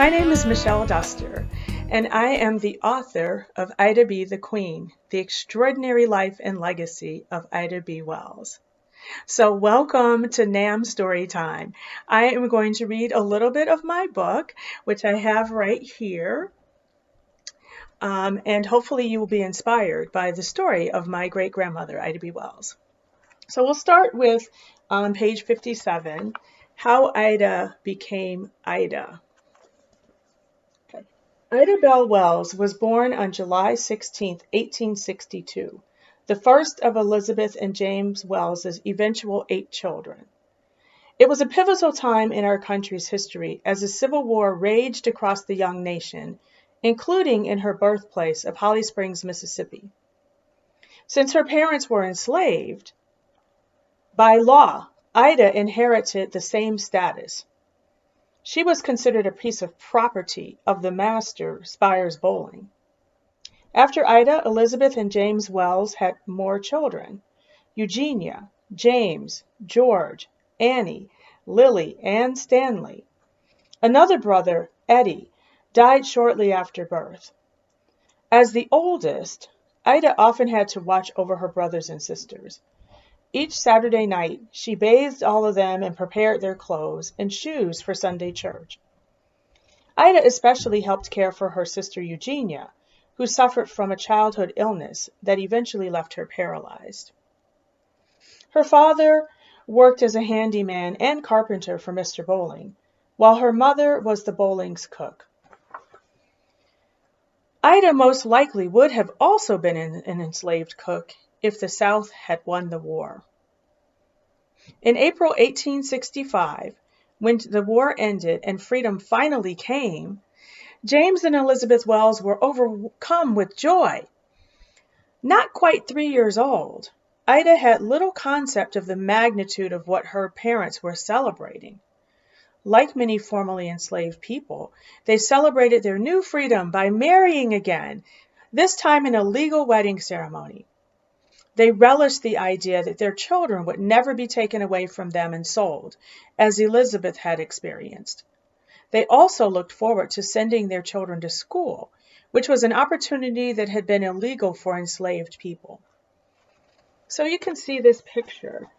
My name is Michelle Duster, and I am the author of Ida B. the Queen, The Extraordinary Life and Legacy of Ida B. Wells. So welcome to NAAM Storytime. I am going to read a little bit of my book, which I have right here, and hopefully you will be inspired by the story of my great-grandmother, Ida B. Wells. So we'll start with page 57, How Ida Became Ida. Ida Bell Wells was born on July 16, 1862, the first of Elizabeth and James Wells's eventual 8 children. It was a pivotal time in our country's history as the Civil War raged across the young nation, including in her birthplace of Holly Springs, Mississippi. Since her parents were enslaved, by law, Ida inherited the same status. She was considered a piece of property of the master, Spires Bowling. After Ida, Elizabeth and James Wells had more children: Eugenia, James, George, Annie, Lily, and Stanley. Another brother, Eddie, died shortly after birth. As the oldest, Ida often had to watch over her brothers and sisters. Each Saturday night, she bathed all of them and prepared their clothes and shoes for Sunday church. Ida especially helped care for her sister Eugenia, who suffered from a childhood illness that eventually left her paralyzed. Her father worked as a handyman and carpenter for Mr. Bowling, while her mother was the Bowling's cook. Ida most likely would have also been an enslaved cook if the South had won the war. In April 1865, when the war ended and freedom finally came, James and Elizabeth Wells were overcome with joy. Not quite 3 years old, Ida had little concept of the magnitude of what her parents were celebrating. Like many formerly enslaved people, they celebrated their new freedom by marrying again, this time in a legal wedding ceremony. They relished the idea that their children would never be taken away from them and sold, as Elizabeth had experienced. They also looked forward to sending their children to school, which was an opportunity that had been illegal for enslaved people. So you can see this picture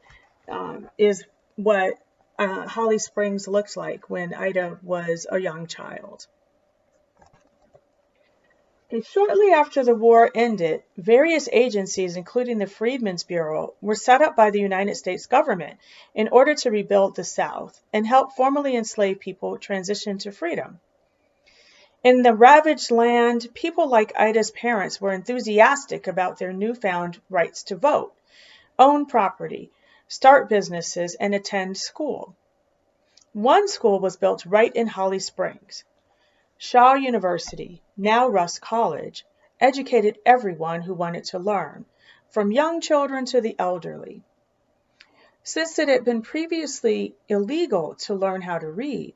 is what Holly Springs looks like when Ida was a young child. Shortly after the war ended, various agencies, including the Freedmen's Bureau, were set up by the United States government in order to rebuild the South and help formerly enslaved people transition to freedom. In the ravaged land, people like Ida's parents were enthusiastic about their newfound rights to vote, own property, start businesses, and attend school. One school was built right in Holly Springs. Shaw University, now Rusk College, educated everyone who wanted to learn, from young children to the elderly. Since it had been previously illegal to learn how to read,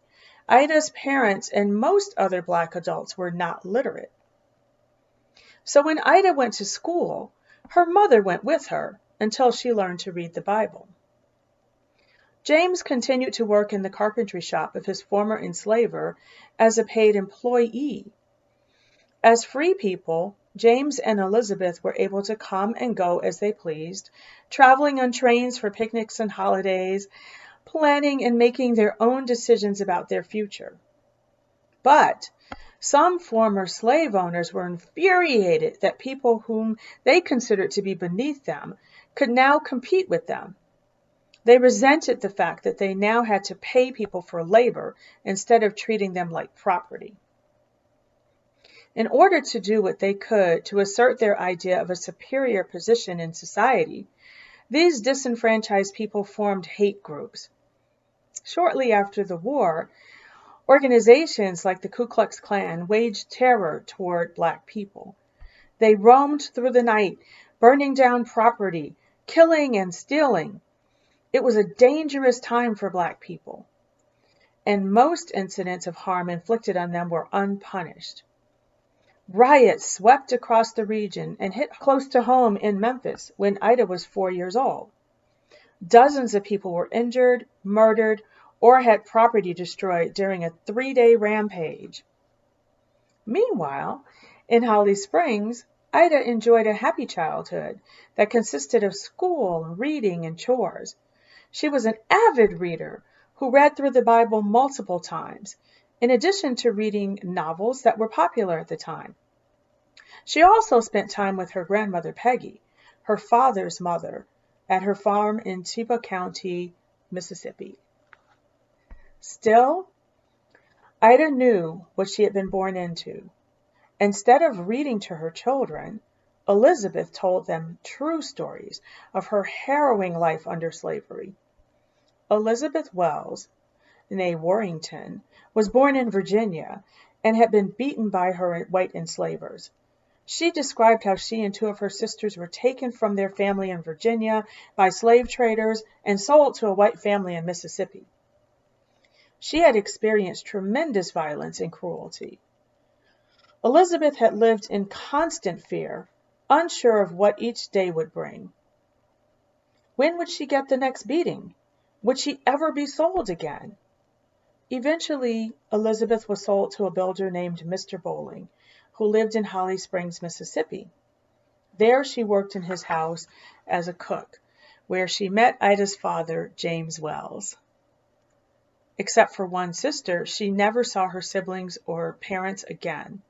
Ida's parents and most other Black adults were not literate. So when Ida went to school, her mother went with her until she learned to read the Bible. James continued to work in the carpentry shop of his former enslaver as a paid employee. As free people, James and Elizabeth were able to come and go as they pleased, traveling on trains for picnics and holidays, planning and making their own decisions about their future. But some former slave owners were infuriated that people whom they considered to be beneath them could now compete with them. They resented the fact that they now had to pay people for labor instead of treating them like property. In order to do what they could to assert their idea of a superior position in society, these disenfranchised people formed hate groups. Shortly after the war, organizations like the Ku Klux Klan waged terror toward Black people. They roamed through the night, burning down property, killing and stealing. It was a dangerous time for Black people, and most incidents of harm inflicted on them were unpunished. Riots swept across the region and hit close to home in Memphis when Ida was 4 years old. Dozens of people were injured, murdered, or had property destroyed during a 3-day rampage. Meanwhile, in Holly Springs, Ida enjoyed a happy childhood that consisted of school, reading, and chores. She was an avid reader who read through the Bible multiple times, in addition to reading novels that were popular at the time. She also spent time with her grandmother Peggy, her father's mother, at her farm in Tippah County, Mississippi. Still, Ida knew what she had been born into. Instead of reading to her children, Elizabeth told them true stories of her harrowing life under slavery. Elizabeth Wells, née Warrington, was born in Virginia and had been beaten by her white enslavers. She described how she and 2 of her sisters were taken from their family in Virginia by slave traders and sold to a white family in Mississippi. She had experienced tremendous violence and cruelty. Elizabeth had lived in constant fear, unsure of what each day would bring. When would she get the next beating? Would she ever be sold again? Eventually, Elizabeth was sold to a builder named Mr. Bowling, who lived in Holly Springs, Mississippi. There she worked in his house as a cook, where she met Ida's father, James Wells. Except for one sister, she never saw her siblings or parents again.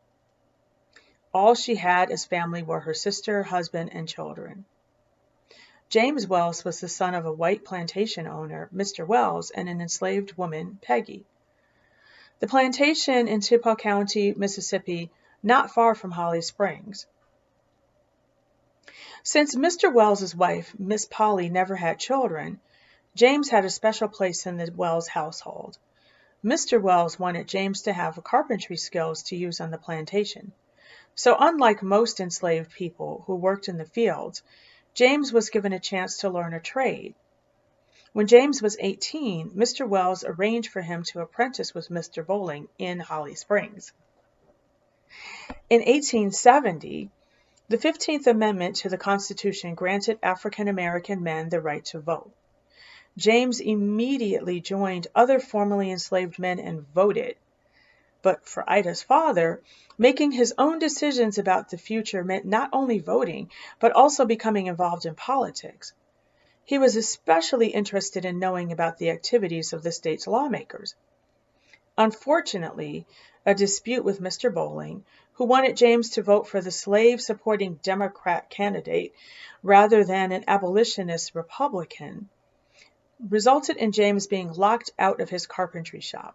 All she had as family were her sister, husband, and children. James Wells was the son of a white plantation owner, Mr. Wells, and an enslaved woman, Peggy. The plantation in Tippah County, Mississippi, not far from Holly Springs. Since Mr. Wells's wife, Miss Polly, never had children, James had a special place in the Wells household. Mr. Wells wanted James to have carpentry skills to use on the plantation. So unlike most enslaved people who worked in the fields, James was given a chance to learn a trade. When James was 18, Mr. Wells arranged for him to apprentice with Mr. Bowling in Holly Springs. In 1870, the 15th Amendment to the Constitution granted African American men the right to vote. James immediately joined other formerly enslaved men and voted. But for Ida's father, making his own decisions about the future meant not only voting, but also becoming involved in politics. He was especially interested in knowing about the activities of the state's lawmakers. Unfortunately, a dispute with Mr. Bowling, who wanted James to vote for the slave-supporting Democrat candidate rather than an abolitionist Republican, resulted in James being locked out of his carpentry shop.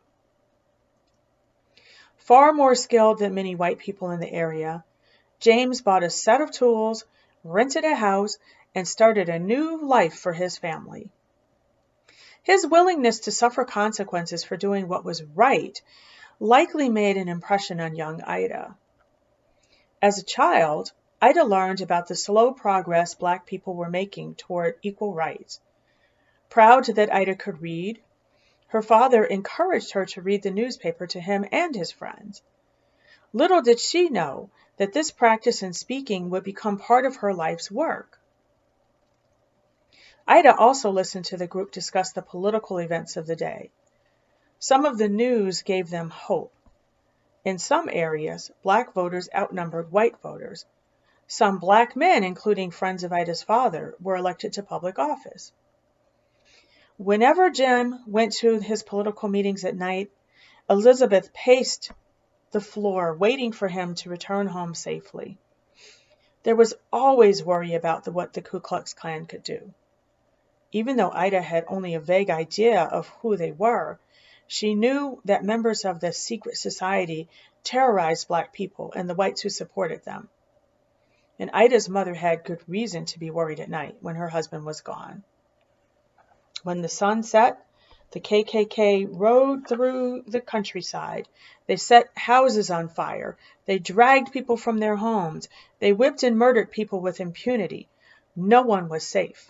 Far more skilled than many white people in the area, James bought a set of tools, rented a house, and started a new life for his family. His willingness to suffer consequences for doing what was right likely made an impression on young Ida. As a child, Ida learned about the slow progress Black people were making toward equal rights. Proud that Ida could read, her father encouraged her to read the newspaper to him and his friends. Little did she know that this practice in speaking would become part of her life's work. Ida also listened to the group discuss the political events of the day. Some of the news gave them hope. In some areas, Black voters outnumbered white voters. Some Black men, including friends of Ida's father, were elected to public office. Whenever Jim went to his political meetings at night, Elizabeth paced the floor, waiting for him to return home safely. There was always worry about what the Ku Klux Klan could do. Even though Ida had only a vague idea of who they were, she knew that members of the secret society terrorized Black people and the whites who supported them. And Ida's mother had good reason to be worried at night when her husband was gone. When the sun set, the KKK rode through the countryside. They set houses on fire. They dragged people from their homes. They whipped and murdered people with impunity. No one was safe.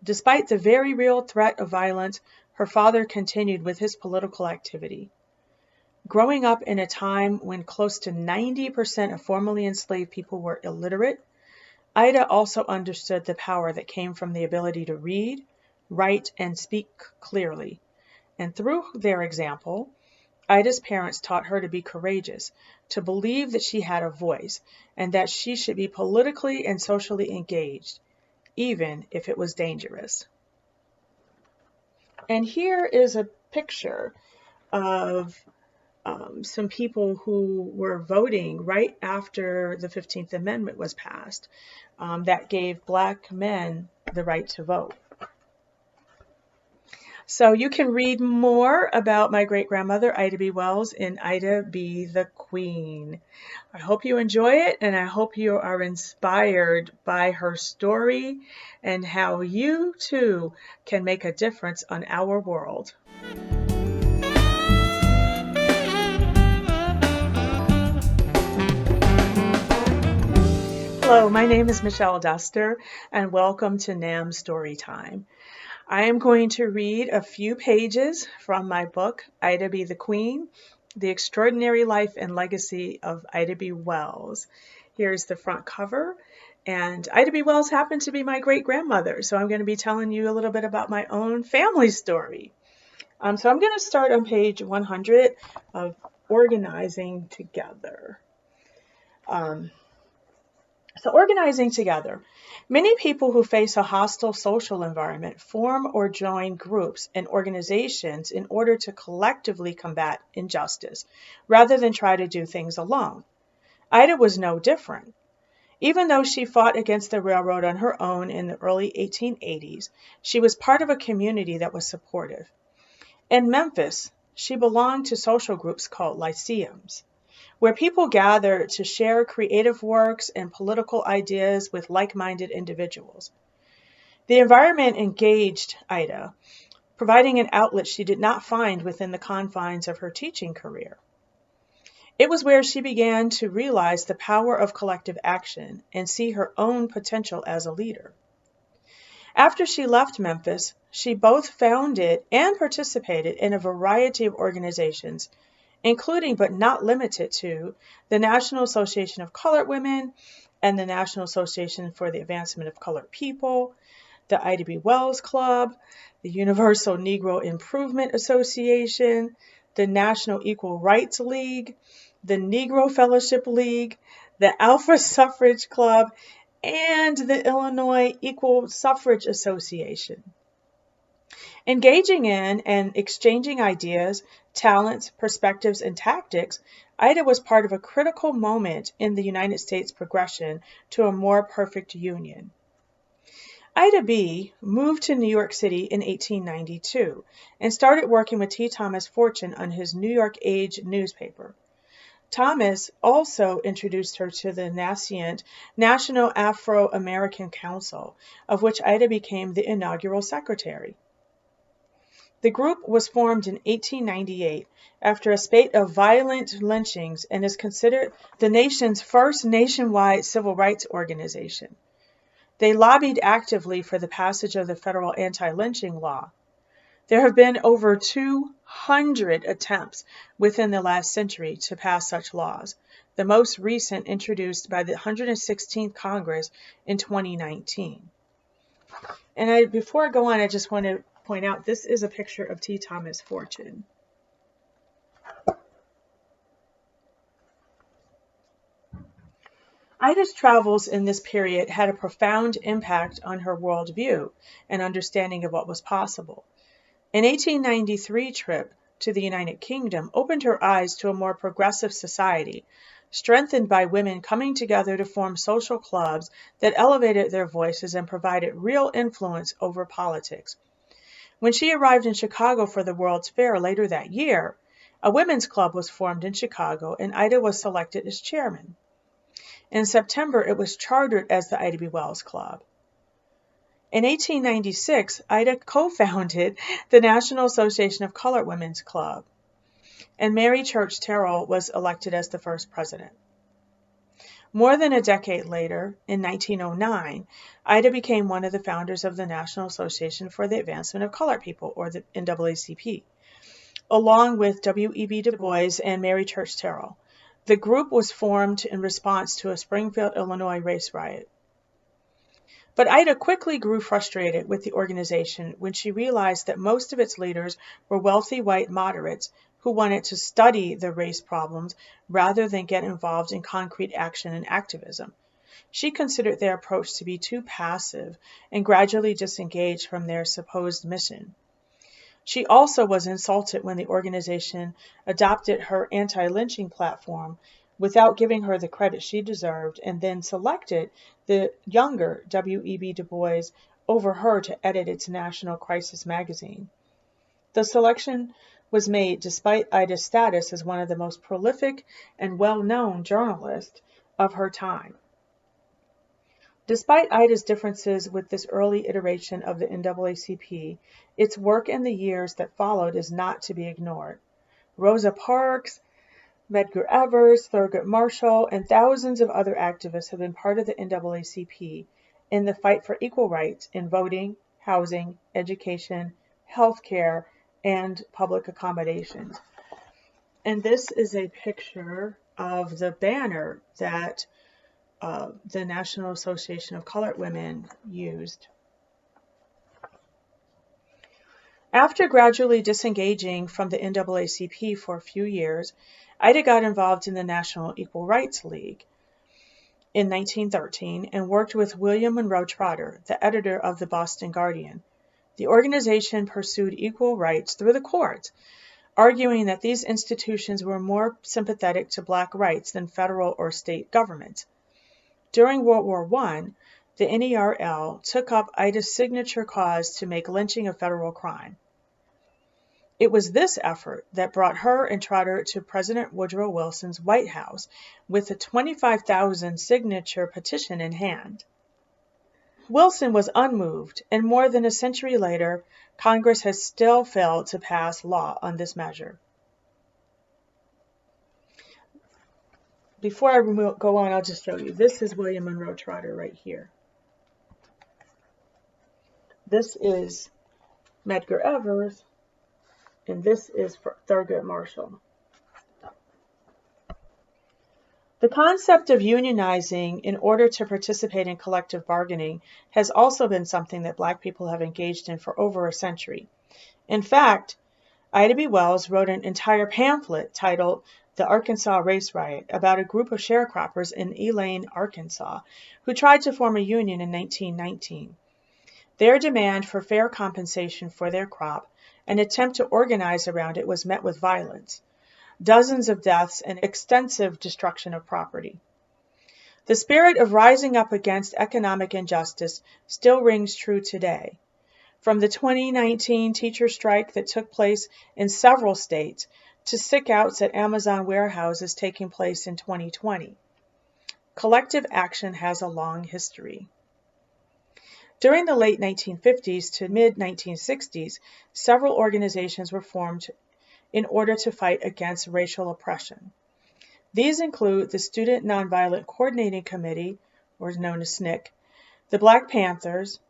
Despite the very real threat of violence, her father continued with his political activity. Growing up in a time when close to 90% of formerly enslaved people were illiterate, Ida also understood the power that came from the ability to read, write, and speak clearly. And through their example, Ida's parents taught her to be courageous, to believe that she had a voice, and that she should be politically and socially engaged, even if it was dangerous. And here is a picture of some people who were voting right after the 15th Amendment was passed that gave Black men the right to vote. So you can read more about my great-grandmother, Ida B. Wells, in Ida B. the Queen. I hope you enjoy it, and I hope you are inspired by her story and how you, too, can make a difference on our world. Hello, my name is Michelle Duster, and welcome to NAAM Storytime. I am going to read a few pages from my book, Ida B. the Queen, The Extraordinary Life and Legacy of Ida B. Wells. Here's the front cover, and Ida B. Wells happened to be my great-grandmother, so I'm going to be telling you a little bit about my own family story. So I'm going to start on page 100 of Organizing Together. So organizing together. Many people who face a hostile social environment form or join groups and organizations in order to collectively combat injustice, rather than try to do things alone. Ida was no different. Even though she fought against the railroad on her own in the early 1880s, she was part of a community that was supportive. In Memphis, she belonged to social groups called lyceums, where people gather to share creative works and political ideas with like-minded individuals. The environment engaged Ida, providing an outlet she did not find within the confines of her teaching career. It was where she began to realize the power of collective action and see her own potential as a leader. After she left Memphis, she both founded and participated in a variety of organizations, including but not limited to the National Association of Colored Women and the National Association for the Advancement of Colored People, the Ida B. Wells Club, the Universal Negro Improvement Association, the National Equal Rights League, the Negro Fellowship League, the Alpha Suffrage Club, and the Illinois Equal Suffrage Association. Engaging in and exchanging ideas, talents, perspectives, and tactics, Ida was part of a critical moment in the United States' progression to a more perfect union. Ida B. moved to New York City in 1892 and started working with T. Thomas Fortune on his New York Age newspaper. Thomas also introduced her to the nascent National Afro-American Council, of which Ida became the inaugural secretary. The group was formed in 1898 after a spate of violent lynchings and is considered the nation's first nationwide civil rights organization. They lobbied actively for the passage of the federal anti-lynching law. There have been over 200 attempts within the last century to pass such laws, the most recent introduced by the 116th Congress in 2019. And before I go on, I just want to point out this is a picture of T. Thomas Fortune. Ida's travels in this period had a profound impact on her worldview and understanding of what was possible. An 1893 trip to the United Kingdom opened her eyes to a more progressive society, strengthened by women coming together to form social clubs that elevated their voices and provided real influence over politics. When she arrived in Chicago for the World's Fair later that year, a women's club was formed in Chicago and Ida was selected as chairman. In September, it was chartered as the Ida B. Wells Club. In 1896, Ida co-founded the National Association of Colored Women's Club, and Mary Church Terrell was elected as the first president. More than a decade later, in 1909, Ida became one of the founders of the National Association for the Advancement of Colored People, or the NAACP, along with W.E.B. Du Bois and Mary Church Terrell. The group was formed in response to a Springfield, Illinois race riot. But Ida quickly grew frustrated with the organization when she realized that most of its leaders were wealthy white moderates who wanted to study the race problems rather than get involved in concrete action and activism. She considered their approach to be too passive and gradually disengaged from their supposed mission. She also was insulted when the organization adopted her anti-lynching platform without giving her the credit she deserved, and then selected the younger W.E.B. Du Bois over her to edit its National Crisis magazine. The selection was made despite Ida's status as one of the most prolific and well-known journalists of her time. Despite Ida's differences with this early iteration of the NAACP, its work in the years that followed is not to be ignored. Rosa Parks, Medgar Evers, Thurgood Marshall, and thousands of other activists have been part of the NAACP in the fight for equal rights in voting, housing, education, healthcare, and public accommodations. And this is a picture of the banner that the National Association of Colored Women used. After gradually disengaging from the NAACP for a few years, Ida got involved in the National Equal Rights League in 1913 and worked with William Monroe Trotter, the editor of the Boston Guardian. The organization pursued equal rights through the courts, arguing that these institutions were more sympathetic to black rights than federal or state governments. During World War I, the NERL took up Ida's signature cause to make lynching a federal crime. It was this effort that brought her and Trotter to President Woodrow Wilson's White House with a 25,000 signature petition in hand. Wilson was unmoved, and more than a century later, Congress has still failed to pass law on this measure. Before I go on, I'll just show you. This is William Monroe Trotter right here. This is Medgar Evers, and this is Thurgood Marshall. The concept of unionizing in order to participate in collective bargaining has also been something that Black people have engaged in for over a century. In fact, Ida B. Wells wrote an entire pamphlet titled The Arkansas Race Riot about a group of sharecroppers in Elaine, Arkansas, who tried to form a union in 1919. Their demand for fair compensation for their crop, an attempt to organize around it, was met with violence, dozens of deaths, and extensive destruction of property. The spirit of rising up against economic injustice still rings true today. From the 2019 teacher strike that took place in several states to sick-outs at Amazon warehouses taking place in 2020. Collective action has a long history. During the late 1950s to mid-1960s, several organizations were formed in order to fight against racial oppression. These include the Student Nonviolent Coordinating Committee, or known as SNCC, the Black Panthers,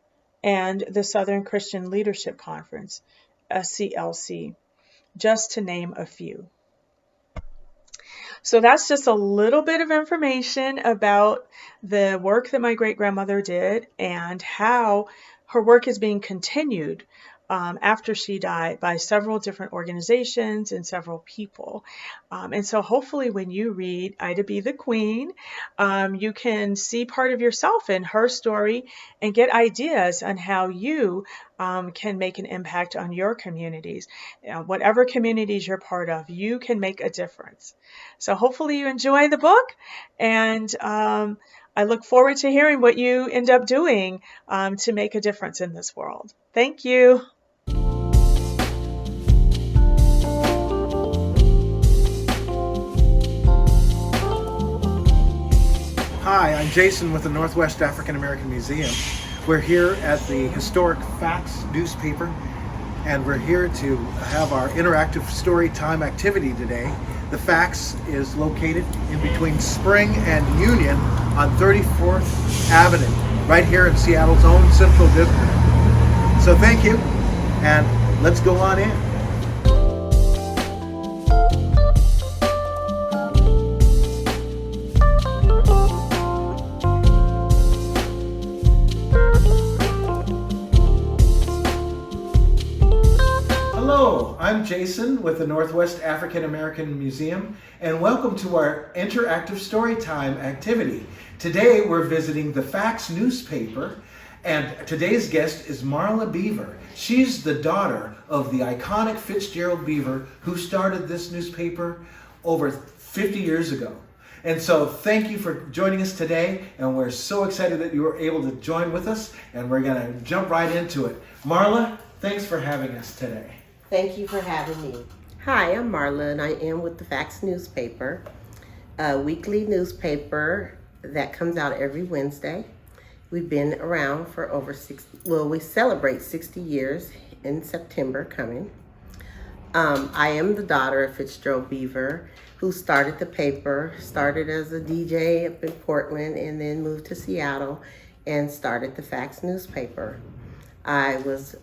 and the Southern Christian Leadership Conference, SCLC, just to name a few. So that's just a little bit of information about the work that my great-grandmother did and how her work is being continued after she died by several different organizations and several people. And so hopefully when you read Ida B. the Queen, you can see part of yourself in her story and get ideas on how you can make an impact on your communities. Whatever communities you're part of, you can make a difference. So hopefully you enjoy the book, and I look forward to hearing what you end up doing to make a difference in this world. Thank you. Hi, I'm Jason with the Northwest African American Museum. We're here at the historic Facts newspaper, and we're here to have our interactive story time activity today. The Facts is located in between Spring and Union on 34th Avenue, right here in Seattle's own Central District. So thank you, and let's go on in. Jason with the Northwest African American Museum, and welcome to our interactive Storytime activity. Today we're visiting the Facts newspaper, and today's guest is Marla Beaver. She's the daughter of the iconic Fitzgerald Beaver who started this newspaper over 50 years ago. And so thank you for joining us today, and we're so excited that you were able to join with us, and we're going to jump right into it. Marla, thanks for having us today. Thank you for having me. Hi, I'm Marla, and I am with the Facts newspaper, a weekly newspaper that comes out every Wednesday. We've been around for over we celebrate 60 years in September coming. I am the daughter of Fitzgerald Beaver, who started the paper, started as a DJ up in Portland, and then moved to Seattle and started the Facts newspaper. I was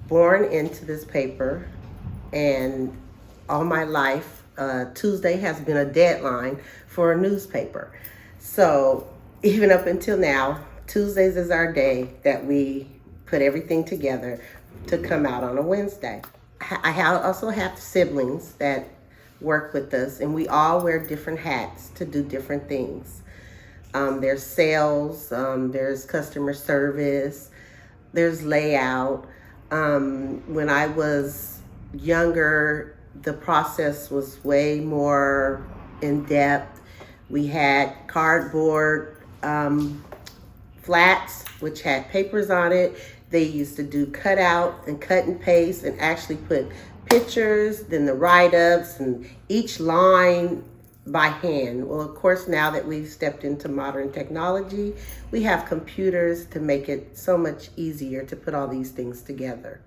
born into this paper, and all my life, Tuesday has been a deadline for a newspaper. So even up until now, Tuesdays is our day that we put everything together to come out on a Wednesday. I also have siblings that work with us, and we all wear different hats to do different things. There's sales, there's customer service, there's layout. When I was younger, the process was way more in depth. We had cardboard flats, which had papers on it. They used to do cut out and cut and paste and actually put pictures, then the write-ups, and each line by hand. Well, of course, now that we've stepped into modern technology, we have computers to make it so much easier to put all these things together.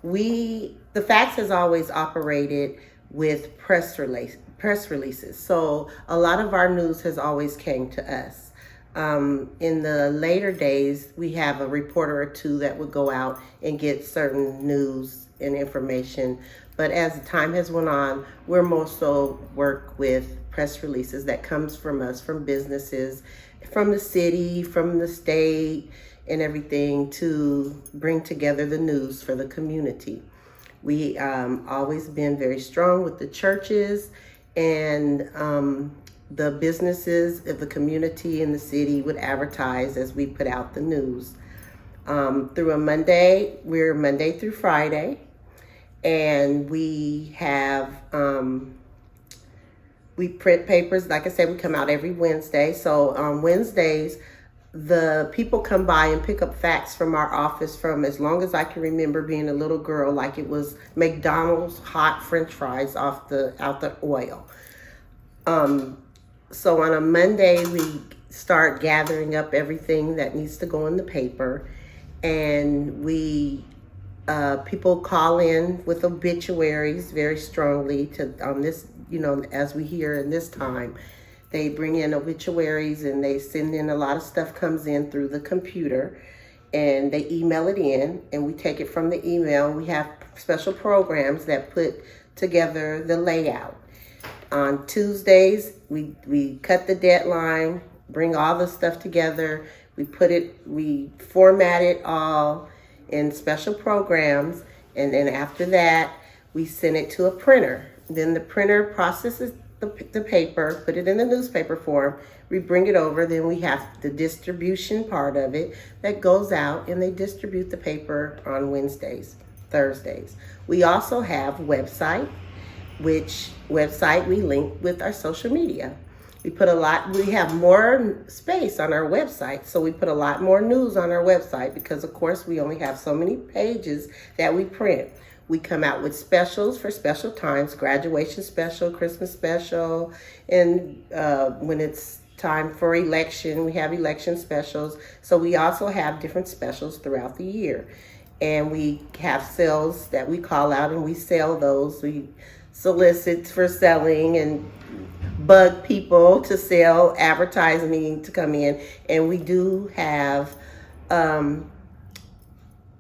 The Facts has always operated with press releases. So a lot of our news has always came to us. In the later days, we have a reporter or two that would go out and get certain news and information. But as the time has went on, we're more so work with press releases that comes from us, from businesses, from the city, from the state, and everything to bring together the news for the community. We always been very strong with the churches and the businesses of the community and the city would advertise as we put out the news. Through a Monday, we're Monday through Friday, and we have, we print papers. Like I said, we come out every Wednesday. So on Wednesdays, the people come by and pick up facts from our office from as long as I can remember being a little girl, like it was McDonald's hot French fries out the oil. So on a Monday, we start gathering up everything that needs to go in the paper, and people call in with obituaries very strongly on this, as we hear in this time. They bring in obituaries and they send in a lot of stuff comes in through the computer, and they email it in, and we take it from the email. We have special programs that put together the layout. On Tuesdays, we cut the deadline, bring all the stuff together. We format it all in special programs, and then after that, we send it to a printer. Then the printer processes the paper, put it in the newspaper form. We bring it over, then we have the distribution part of it that goes out, and they distribute the paper on Wednesdays, Thursdays. We also have website, which website we link with our social media. We have more space on our website, so we put a lot more news on our website because, of course, we only have so many pages that we print. We come out with specials for special times, graduation special, Christmas special, and when it's time for election, we have election specials. So we also have different specials throughout the year. And we have sales that we call out and we sell those. We solicit for selling and bug people to sell, advertising to come in. And we do have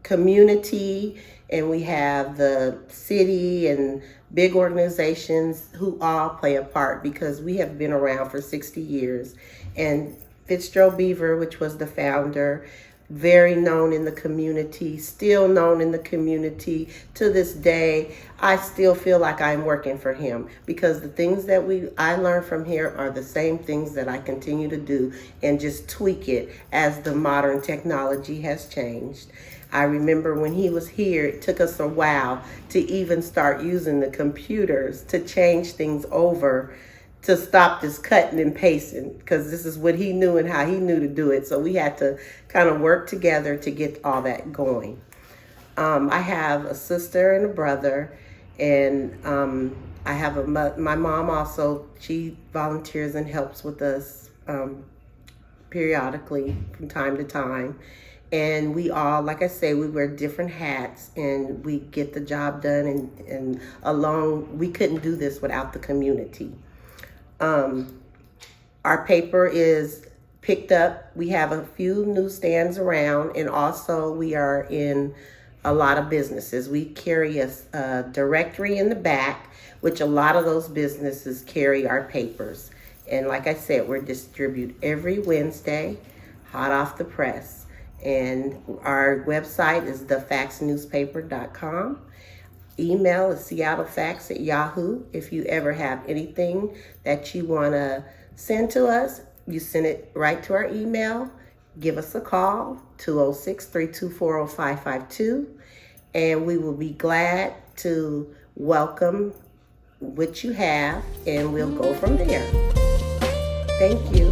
community, and we have the city and big organizations who all play a part because we have been around for 60 years. And Fitzgerald Beaver, which was the founder, very known in the community, still known in the community to this day. I still feel like I'm working for him because the things that I learned from here are the same things that I continue to do and just tweak it as the modern technology has changed. I remember when he was here, it took us a while to even start using the computers to change things over, to stop this cutting and pasting, because this is what he knew and how he knew to do it. So we had to kind of work together to get all that going. I have a sister and a brother, and I have my mom also. She volunteers and helps with us periodically from time to time. And we all, like I say, we wear different hats and we get the job done, and alone, we couldn't do this without the community. Our paper is picked up. We have a few newsstands around, and also we are in a lot of businesses. We carry a directory in the back, which a lot of those businesses carry our papers. And like I said, we're distributed every Wednesday, hot off the press. And our website is thefaxnewspaper.com. Email is seattlefax@yahoo. If you ever have anything that you want to send to us, you send it right to our email. Give us a call, 206-324-0552, and we will be glad to welcome what you have, and we'll go from there. Thank you.